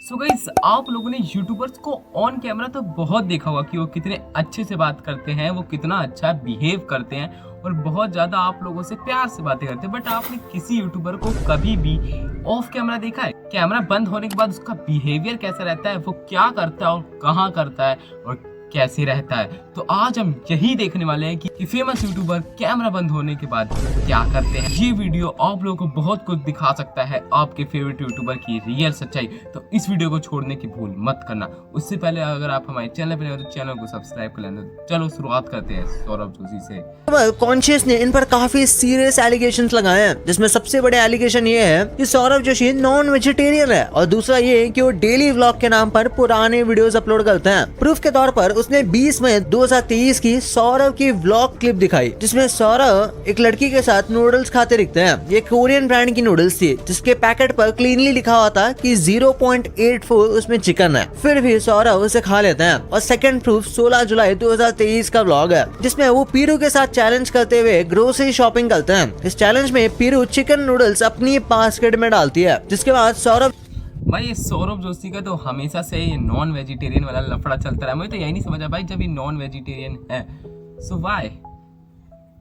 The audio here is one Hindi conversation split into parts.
सो गाइस, आप लोगों ने यूट्यूबर्स को ऑन कैमरा तो बहुत देखा होगा कि वो कितने अच्छे से बात करते हैं, वो कितना अच्छा बिहेव करते हैं और बहुत ज़्यादा आप लोगों से प्यार से बातें करते हैं। बट आपने किसी यूट्यूबर को कभी भी ऑफ कैमरा देखा है? कैमरा बंद होने के बाद उसका बिहेवियर कैसा रहता है, वो क्या करता है और कहाँ करता है और कैसे रहता है। तो आज हम यही देखने वाले हैं कि फेमस यूट्यूबर कैमरा बंद होने के बाद क्या करते हैं। ये वीडियो आप लोगों को बहुत कुछ दिखा सकता है, आपके फेवरेट यूट्यूबर की रियल सच्चाई। तो इस वीडियो को छोड़ने की भूल मत करना। उससे पहले अगर आप हमारे चैनल पर नए हो तो चैनल को सब्सक्राइब कर लेना। चलो शुरुआत करते हैं सौरभ जोशी से। कॉन्शियस ने इन पर काफी सीरियस एलिगेशंस लगाए हैं, जिसमें सबसे बड़े एलिगेशन ये है कि सौरभ जोशी नॉन वेजिटेरियन है और दूसरा ये कि वो डेली व्लॉग के नाम पर पुराने वीडियोस अपलोड करते हैं। प्रूफ के तौर पर उसने 20 मई 2023 की सौरभ की व्लॉग क्लिप दिखाई, जिसमें सौरभ एक लड़की के साथ नूडल्स खाते दिखते हैं। ये कोरियन ब्रांड की नूडल्स थी, जिसके पैकेट पर क्लीनली लिखा हुआ था कि 0.84 उसमें चिकन है। फिर भी सौरभ उसे खा लेते हैं। और सेकंड प्रूफ 16 जुलाई 2023 का व्लॉग है, जिसमें वो पीरू के साथ चैलेंज करते हुए ग्रोसरी शॉपिंग करते हैं। इस चैलेंज में पीरू चिकन नूडल्स अपनी बास्केट में डालती है, जिसके बाद सौरभ भाई ये सौरभ जोशी का तो हमेशा से ये नॉन वेजिटेरियन वाला लफड़ा चलता रहा है। मुझे तो यही नहीं समझा भाई, जब ये नॉन वेजिटेरियन है सो वाई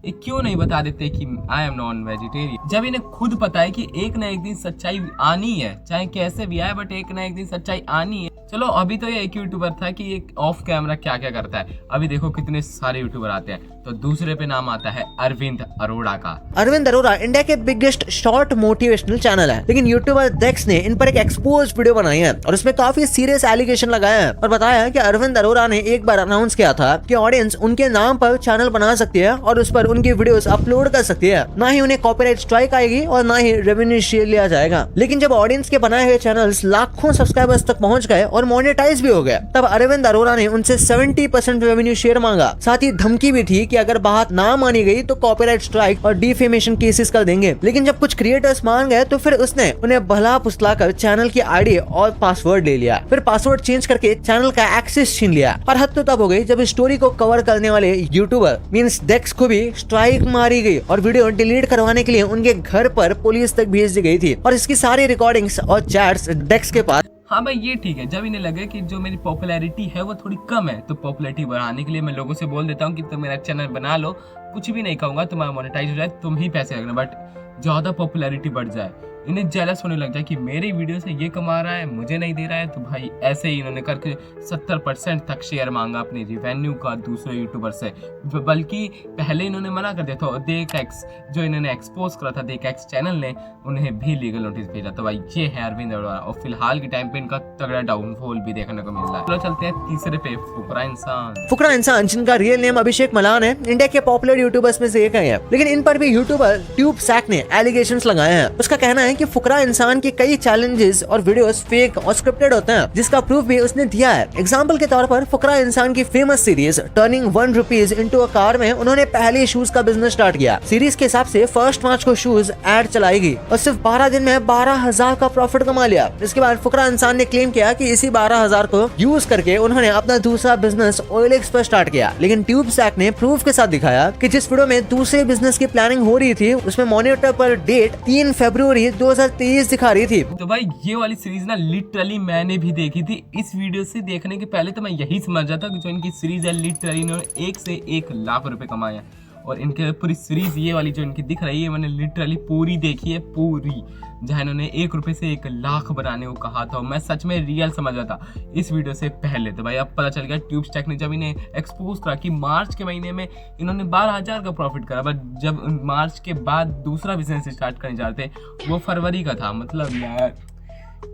ये क्यों नहीं बता देते कि आई एम नॉन वेजिटेरियन, जब इन्हें खुद पता है कि एक ना एक दिन सच्चाई आनी है, चाहे कैसे भी आए बट एक ना एक दिन सच्चाई आनी है। चलो अभी तो ये एक यूट्यूबर था कि एक ऑफ कैमरा क्या क्या करता है, अभी देखो कितने सारे यूट्यूबर आते हैं। तो दूसरे पे नाम आता है अरविंद अरोड़ा का। अरविंद अरोड़ा इंडिया के बिगेस्ट शॉर्ट मोटिवेशनल चैनल है, लेकिन यूट्यूबर डेक्स ने इन पर एक एक्सपोज वीडियो बनाई है और उसमें काफी सीरियस एलिगेशन लगाया है और बताया कि अरविंद अरोड़ा ने एक बार अनाउंस किया था कि ऑडियंस उनके नाम पर चैनल बना सकती है और उस पर उनकी वीडियोस अपलोड कर सकती है। ना ही उन्हें कॉपीराइट स्ट्राइक आएगी और ना ही रेवेन्यू शेयर लिया जाएगा। लेकिन जब ऑडियंस के बनाए हुए चैनल्स लाखों सब्सक्राइबर्स तक पहुंच गए और मोनेटाइज भी हो गए, तब अरविंद अरोड़ा ने उनसे 70% रेवेन्यू शेयर मांगा। साथ ही धमकी भी थी कि अगर बात ना मानी गई तो कॉपीराइट स्ट्राइक और डिफेमेशन केसेस कर देंगे। लेकिन जब कुछ क्रिएटर्स मान गए तो फिर उसने उन्हें भला फुसलाकर चैनल की आईडी और पासवर्ड ले लिया। फिर पासवर्ड चेंज करके चैनल का एक्सेस छीन लिया। और हद तो तब हो गई जब स्टोरी को कवर करने वाले यूट्यूबर मींस डेक्स को भी स्ट्राइक मारी गई और वीडियो डिलीट करवाने के लिए उनके घर पर पुलिस तक भेज दी गई थी। और इसकी सारी रिकॉर्डिंग्स और चैट्स डेक्स के पास। हाँ भाई ये ठीक है, जब इन्हें लगे कि जो मेरी पॉपुलैरिटी है वो थोड़ी कम है तो पॉपुलैरिटी बढ़ाने के लिए मैं लोगों से बोल देता हूँ कि तुम मेरा चैनल बना लो, कुछ भी नहीं कहूँगा, तुम्हारा मोनेटाइज हो जाए, तुम ही पैसे रखना। बट ज़्यादा पॉपुलैरिटी बढ़ जाए, इन्हें जेलस होने लग जाए कि मेरी वीडियो से ये कमा रहा है मुझे नहीं दे रहा है, तो भाई ऐसे ही इन्होंने करके 70% तक शेयर मांगा अपने रिवेन्यू का दूसरे यूट्यूबर से। बल्कि पहले इन्होंने मना कर दिया था। देख एक्स जो इन्होंने एक्सपोज करा था, देख एक्स चैनल ने उन्हें भी लीगल नोटिस भेजा। तो भाई ये है अरविंद अरोड़ा और फिलहाल के टाइम पे इनका तगड़ा डाउनफॉल भी देखने को मिल रहा है। चलो चलते हैं तीसरे पे, फुकरा इंसान। फुकरा इंसान, जिनका रियल नेम अभिषेक मलान है, इंडिया के पॉपुलर यूट्यूबर्स में से एक है। लेकिन इन पर भी यूट्यूबर ट्यूब सैक ने एलिगेशंस लगाए हैं। उसका कहना है कि फुकरा इंसान के कई चैलेंजेस और वीडियोस फेक और स्क्रिप्टेड होते हैं, जिसका प्रूफ भी उसने दिया है। एग्जांपल के तौर पर फुकरा इंसान की famous series turning 1 rupees into a car में उन्होंने पहले शूज का बिजनेस स्टार्ट किया। सीरीज के हिसाब से 1 मार्च को शूज एड चलाई गई और सिर्फ 12 दिन में 12,000 का प्रॉफिट कमा लिया। इसके बाद फुकरा इंसान ने क्लेम किया कि इसी 12,000 को यूज करके उन्होंने अपना दूसरा बिजनेस OLX पर स्टार्ट किया। लेकिन ट्यूब सैक ने प्रूफ के साथ दिखाया कि जिस वीडियो में दूसरे बिजनेस की प्लानिंग हो रही थी, उसमें मॉनिटर पर डेट 3 फरवरी 2023 दिखा रही थी। तो भाई ये वाली सीरीज ना लिटरली मैंने भी देखी थी। इस वीडियो से देखने के पहले तो मैं यही समझ रहा था कि जो इनकी सीरीज है लिटरली इन्होंने 1 से 1 लाख रुपए कमाए हैं। और इनके पूरी सीरीज ये वाली जो इनकी दिख रही है मैंने लिटरली पूरी देखी है, पूरी, जहाँ इन्होंने 1 रुपए से 1 लाख बनाने को कहा था। मैं सच में रियल समझ रहा था इस वीडियो से पहले। तो भाई अब पता चल गया ट्यूब स्टैक ने जब इन्हें एक्सपोज करा कि मार्च के महीने में इन्होंने 12,000 का प्रॉफिट करा, बट जब मार्च के बाद दूसरा बिजनेस स्टार्ट करने जा रहे थे वो फरवरी का था। मतलब यार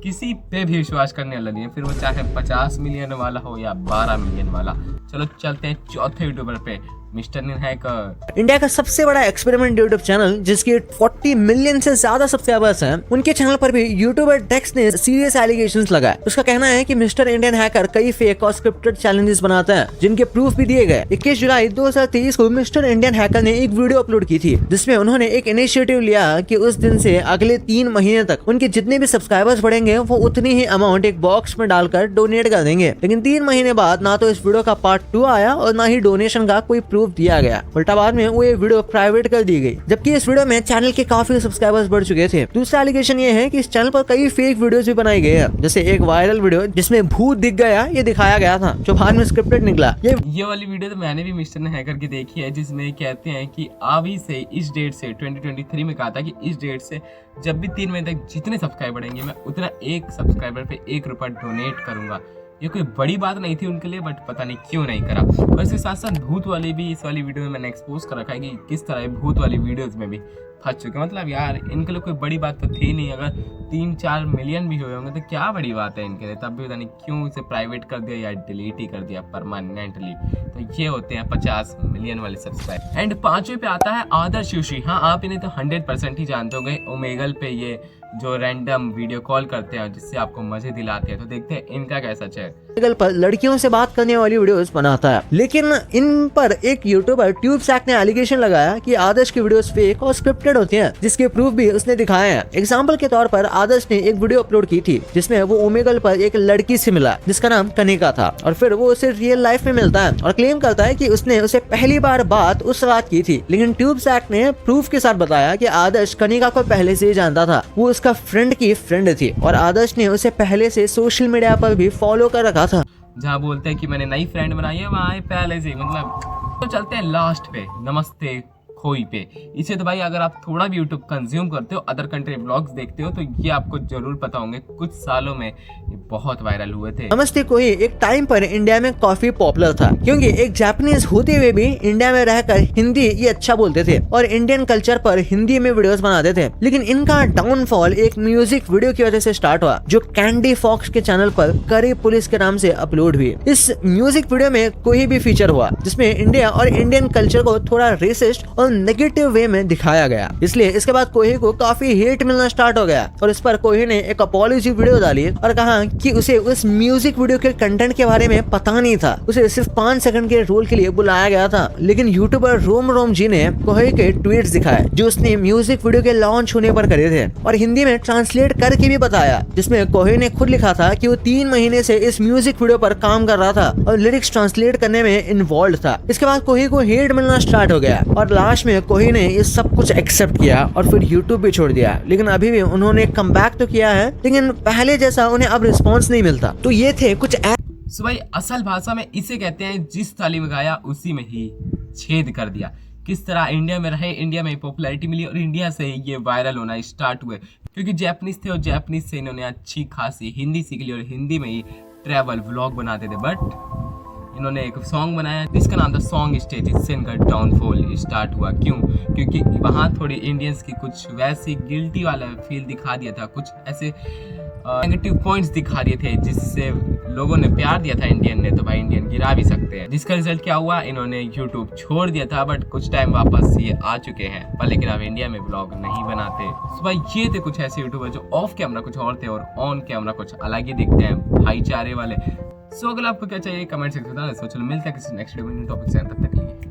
किसी पे भी विश्वास करने वाला नहीं है, फिर वो चाहे 50 मिलियन वाला हो या 12 मिलियन वाला। चलो चलते हैं चौथे यूट्यूबर पे, मिस्टर निनहैकर। इंडिया का सबसे बड़ा एक्सपेरिमेंट यूट्यूब चैनल, जिसके 40 मिलियन से ज्यादा सब्सक्राइबर्स हैं, उनके चैनल पर भी यूट्यूबर डेक्स ने सीरियस एलिगेशंस लगाए। उसका कहना है कि मिस्टर इंडियन हैकर कई फेक और स्क्रिप्टेड चैलेंजेस बनाता है, जिनके प्रूफ भी दिए गए। 21 जुलाई 2023 को मिस्टर इंडियन हैकर ने एक वीडियो अपलोड की थी, जिसमें उन्होंने एक इनिशिएटिव लिया कि उस दिन से अगले 3 महीने तक उनके जितने भी सब्सक्राइबर्स बढ़ेंगे करेंगे वो उतनी ही अमाउंट एक बॉक्स में डालकर डोनेट कर देंगे। लेकिन 3 महीने बाद ना तो इस वीडियो का पार्ट 2 आया और ना ही डोनेशन का कोई प्रूफ दिया गया। उल्टा बाद में वो ये वीडियो प्राइवेट कर दी गई, जबकि इस वीडियो में चैनल के काफी सब्सक्राइबर्स बढ़ चुके थे। दूसरा एलिगेशन ये है कि इस चैनल पर कई फेक वीडियोस भी बनाई गई है, जैसे एक वायरल वीडियो जिसमें भूत दिख गया ये दिखाया गया था, जो बाद में स्क्रिप्टेड निकला। ये वाली वीडियो तो मैंने भी मिस्टर ने हैकर की देखी है, जिसमें कहते हैं कि अभी से इस डेट से 2023 में कहा था कि इस डेट से जब भी 3 महीने तक जितने सब्सक्राइबर बढ़ेंगे मैं उतना एक सब्सक्राइबर पे 1 रुपया डोनेट करूंगा। ये कोई बड़ी बात नहीं थी उनके लिए, बट पता नहीं क्यों नहीं करा। और इसके साथ साथ भूत वाली भी इस वाली वीडियो में मैंने एक्सपोज कर रखा है कि किस तरह भूत वाली वीडियोस में भी फंस चुके। मतलब यार इनके लिए कोई बड़ी बात तो थी नहीं, अगर 3-4 मिलियन भी हुए होंगे तो क्या बड़ी बात है इनके लिए, तब भी पता नहीं क्यों इसे प्राइवेट कर दिया या डिलीट ही कर दिया परमानेंटली। तो ये होते हैं 50 मिलियन वाले सब्सक्राइब। एंड 5वें पे आता है आदर्श योशी। हाँ, आप इन्हें तो 100% ही जानते होंगे। ओमेगल पे ये जो रैंडम वीडियो कॉल करते हैं जिससे आपको मजे दिलाते हैं, तो देखते हैं इनका क्या सच है। ओमेगल पर लड़कियों से बात करने वाली वीडियोस बनाता है, लेकिन इन पर एक यूट्यूबर ट्यूबसैक ने एलिगेशन लगाया कि आदर्श की वीडियोस फेक और स्क्रिप्टेड होती हैं, जिसके प्रूफ भी उसने दिखाए हैं। एग्जांपल के तौर पर आदर्श ने एक वीडियो अपलोड की थी जिसमें वो ओमेगल पर एक लड़की से मिला जिसका नाम कनिका था, और फिर वो उसे रियल लाइफ में मिलता है और क्लेम करता है कि उसने उसे पहली बार बात उस रात की थी। लेकिन ट्यूबसैक ने प्रूफ के साथ बताया कि आदर्श कनिका को पहले से ही जानता था, वो उसका फ्रेंड की फ्रेंड थी और आदर्श ने उसे पहले से सोशल मीडिया पर भी फॉलो कर रखा था। जहाँ बोलते हैं कि मैंने नई फ्रेंड बनाई है वहाँ पहले से, मतलब तो चलते हैं लास्ट पे, नमस्ते खोई पे। इसे तो भाई अगर आप थोड़ा भी यूट्यूब कंज्यूम करते हो, अदर कंट्री व्लॉग्स देखते हो, तो ये आपको जरूर पता होंगे कुछ सालों में ये बहुत वायरल हुए थे। नमस्ते खोई एक टाइम पर इंडिया में काफी पॉपुलर था, क्योंकि एक जापानीज होते हुए भी इंडिया में रहकर हिंदी ये अच्छा बोलते थे और इंडियन कल्चर पर हिंदी में वीडियोस बनाते थे। लेकिन इनका डाउनफॉल एक म्यूजिक वीडियो की वजह से स्टार्ट हुआ, जो कैंडी फॉक्स के चैनल पर करी पुलिस के नाम से अपलोड हुई। इस म्यूजिक वीडियो में कोई भी फीचर हुआ जिसमें इंडिया और इंडियन कल्चर को थोड़ा रेसिस्ट और नेगेटिव वे में दिखाया गया, इसलिए इसके बाद कोही को काफी हेट मिलना स्टार्ट हो गया और इस पर कोही ने एक अपॉलॉजी वीडियो डाली और कहा कि उसे उस म्यूजिक वीडियो के कंटेंट के बारे में पता नहीं था, उसे सिर्फ 5 सेकंड के रोल के लिए बुलाया गया था। लेकिन यूट्यूबर रोम जी ने कोही के ट्वीट्स दिखाए जो उसने म्यूजिक वीडियो के लॉन्च होने पर करे थे और हिंदी में ट्रांसलेट करके भी बताया, जिसमें कोही ने खुद लिखा था कि वो 3 महीने से इस म्यूजिक वीडियो पर काम कर रहा था और लिरिक्स ट्रांसलेट करने में इन्वॉल्व था। इसके बाद कोही को हेट मिलना स्टार्ट हो गया और लास्ट में कोही ने ये सब कुछ एक्सेप्ट किया और फिर यूट्यूब भी छोड़ दिया। लेकिन अभी भी उन्होंने कमबैक तो किया है, लेकिन पहले जैसा उन्हें अब रिस्पॉन्स नहीं मिलता। तो ये थे कुछ सो भाई असल भाषा में इसे कहते हैं जिस थाली में खाया उसी में ही छेद कर दिया। किस तरह इंडिया में रहे, इंडिया में पॉपुलैरिटी मिली और इंडिया से ही ये वायरल होना स्टार्ट हुए, क्योंकि जापानीज थे और जापानीज से इन्होंने अच्छी खासी हिंदी सीख ली और हिंदी में ही ट्रैवल व्लॉग बनाते थे। बट इन्होंने एक सॉन्ग बनाया जिसका नाम था सॉन्ग स्टेज, इससे इनका डाउनफॉल स्टार्ट हुआ। क्यों? क्योंकि वहाँ थोड़ी इंडियंस की कुछ वैसी गिल्टी वाला फील दिखा दिया था, कुछ ऐसे नेगेटिव पॉइंट्स दिखा दिए थे जिससे लोगों ने प्यार दिया था इंडियन ने, तो भाई इंडियन गिरा भी सकते हैं। जिसका रिजल्ट क्या हुआ, इन्होंने यूट्यूब छोड़ दिया था, बट कुछ टाइम वापस ये आ चुके हैं, पर लेकिन अब इंडिया में ब्लॉग नहीं बनाते। तो भाई ये थे कुछ ऐसे यूट्यूबर जो ऑफ कैमरा कुछ और थे और ऑन कैमरा कुछ अलग ही दिखते हैं, भाईचारे वाले। सो अगर आपको क्या चाहिए कमेंट सेक्शन में बताना। सो चलो मिलते हैं किसी नेक्स्ट वीडियो में टॉपिक से, तब तक के लिए।